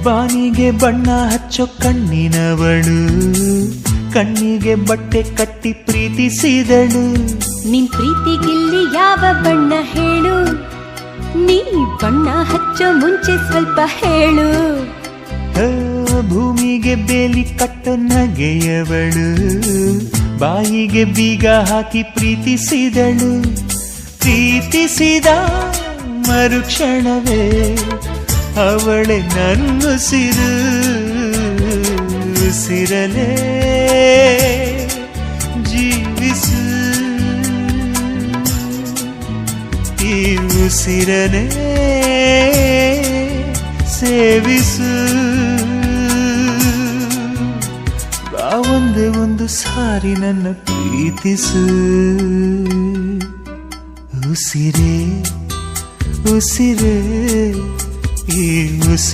ಬಾನಿಗೆ ಬಣ್ಣ ಹಚ್ಚೋ ಕಣ್ಣಿನವಳು, ಕಣ್ಣಿಗೆ ಬಟ್ಟೆ ಕಟ್ಟಿ ಪ್ರೀತಿಸಿದಳು. ನಿನ್ ಪ್ರೀತಿಗಿಲ್ಲಿ ಯಾವ ಬಣ್ಣ ಹೇಳು, ನೀ ಬಣ್ಣ ಹಚ್ಚೋ ಮುಂಚೆ ಸ್ವಲ್ಪ ಹೇಳು. ಭೂಮಿಗೆ ಬೇಲಿ ಕಟ್ಟೋ ನಗೆಯವಳು, ಬಾಯಿಗೆ ಬೀಗ ಹಾಕಿ ಪ್ರೀತಿಸಿದಳು. ಪ್ರೀತಿಸಿದ ಮರುಕ್ಷಣವೇ ಅವಳೆ ನನ್ನುಸಿರು, ಉಸಿರಲೇ ಜೀವಿಸು, ಈ ಉಸಿರನೇ ಸೇವಿಸು. ಒಂದೇ ಒಂದು ಸಾರಿ ನನ್ನ ಪ್ರೀತಿಸು. ಉಸಿರೇ ಉಸಿರೇ ಈ ಉಸಿರೇ